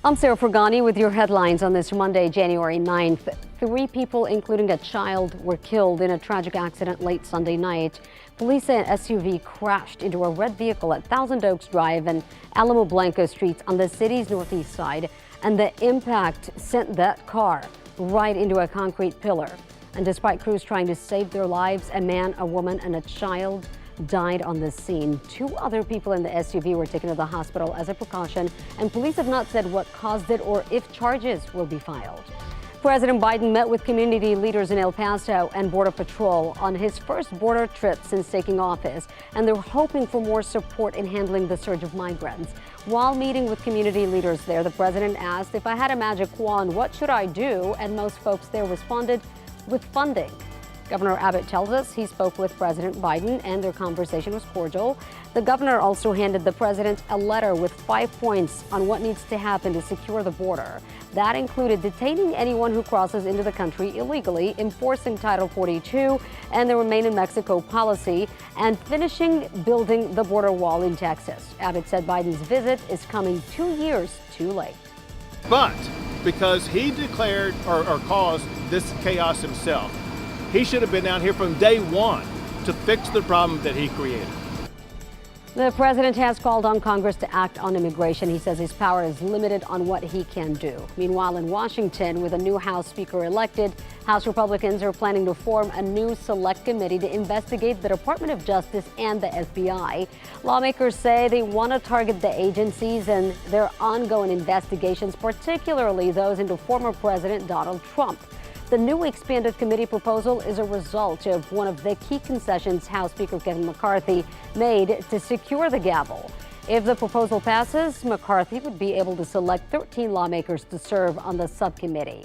I'm Sarah Fergani with your headlines on this Monday, January 9th. 3 people, including a child, were killed in a tragic accident late Sunday night. Police say an SUV crashed into a red vehicle at Thousand Oaks Drive and Alamo Blanco streets on the city's northeast side, and the impact sent that car right into a concrete pillar. And despite crews trying to save their lives, a man, a woman, and a child died on the scene. 2 other people in the SUV were taken to the hospital as a precaution, and police have not said what caused it or if charges will be filed. President Biden met with community leaders in El Paso and Border Patrol on his first border trip since taking office, and they're hoping for more support in handling the surge of migrants. While meeting with community leaders there, the president asked, "If I had a magic wand, what should I do?" And most folks there responded with funding. Governor Abbott tells us he spoke with President Biden and their conversation was cordial. The governor also handed the president a letter with 5 points on what needs to happen to secure the border. That included detaining anyone who crosses into the country illegally, enforcing Title 42 and the Remain in Mexico policy, and finishing building the border wall in Texas. Abbott said Biden's visit is coming 2 years too late. But because he declared or caused this chaos himself, he should have been down here from day one to fix the problem that he created. The president has called on Congress to act on immigration. He says his power is limited on what he can do. Meanwhile, in Washington, with a new House Speaker elected, House Republicans are planning to form a new select committee to investigate the Department of Justice and the FBI. Lawmakers say they want to target the agencies and their ongoing investigations, particularly those into former President Donald Trump. The new expanded committee proposal is a result of one of the key concessions House Speaker Kevin McCarthy made to secure the gavel. If the proposal passes, McCarthy would be able to select 13 lawmakers to serve on the subcommittee.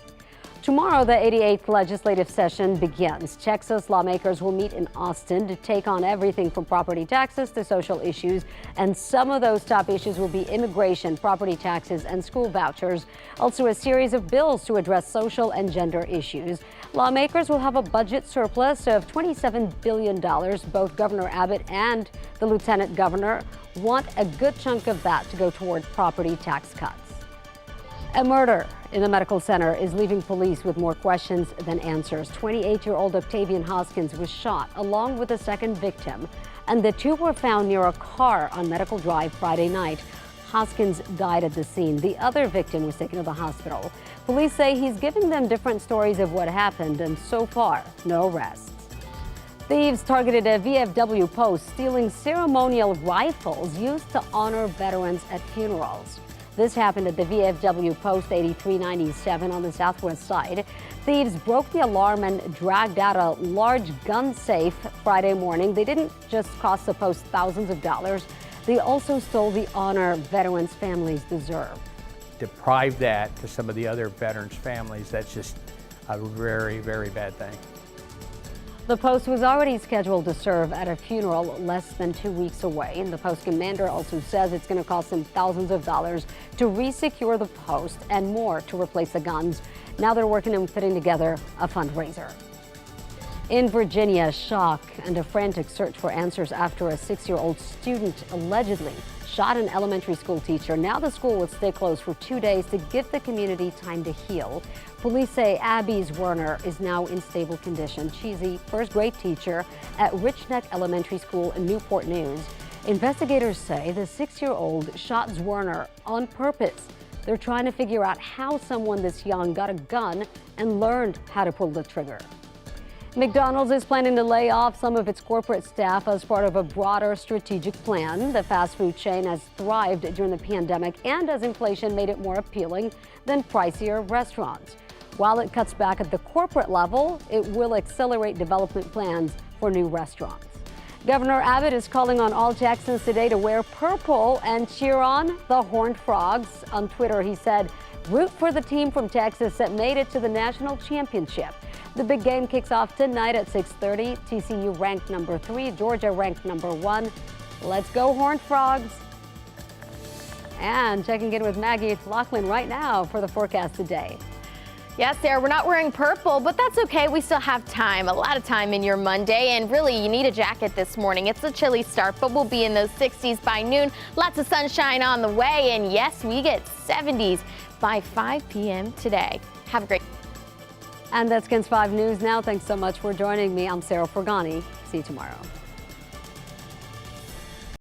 Tomorrow, the 88th legislative session begins. Texas lawmakers will meet in Austin to take on everything from property taxes to social issues. And some of those top issues will be immigration, property taxes, and school vouchers. Also, a series of bills to address social and gender issues. Lawmakers will have a budget surplus of $27 billion. Both Governor Abbott and the Lieutenant Governor want a good chunk of that to go toward property tax cuts. A murder in the medical center is leaving police with more questions than answers. 28-year-old Octavian Hoskins was shot along with a second victim, and the 2 were found near a car on Medical Drive Friday night. Hoskins died at the scene. The other victim was taken to the hospital. Police say he's giving them different stories of what happened, and so far, no arrests. Thieves targeted a VFW post, stealing ceremonial rifles used to honor veterans at funerals. This happened at the VFW post 8397 on the southwest side. Thieves broke the alarm and dragged out a large gun safe Friday morning. They didn't just cost the post thousands of dollars. They also stole the honor veterans' families deserve. Deprive that to some of the other veterans' families, that's just a very, very bad thing. The post was already scheduled to serve at a funeral less than 2 weeks away. And the post commander also says it's going to cost them thousands of dollars to re-secure the post and more to replace the guns. Now they're working on putting together a fundraiser. In Virginia, shock and a frantic search for answers after a 6-year-old student allegedly shot an elementary school teacher. Now the school will stay closed for 2 days to give the community time to heal. Police say Abby Werner is now in stable condition. She's a first-grade teacher at Rich Neck Elementary School in Newport News. Investigators say the 6-year-old shot Werner on purpose. They're trying to figure out how someone this young got a gun and learned how to pull the trigger. McDonald's is planning to lay off some of its corporate staff as part of a broader strategic plan. The fast food chain has thrived during the pandemic and as inflation made it more appealing than pricier restaurants. While it cuts back at the corporate level, it will accelerate development plans for new restaurants. Governor Abbott is calling on all Texans today to wear purple and cheer on the Horned Frogs. On Twitter, he said, "Root for the team from Texas that made it to the national championship." The big game kicks off tonight at 6:30. TCU ranked number 3, Georgia ranked number 1. Let's go Horned Frogs. And checking in with Maggie Laughlin right now for the forecast today. Yeah, Sarah, we're not wearing purple, but that's okay. We still have time, a lot of time in your Monday, and really you need a jacket this morning. It's a chilly start, but we'll be in those 60s by noon. Lots of sunshine on the way, and yes, we get 70s by 5 p.m. today. Have a great And that's KENS 5 News now. Thanks so much for joining me. I'm Sarah Forgani. See you tomorrow.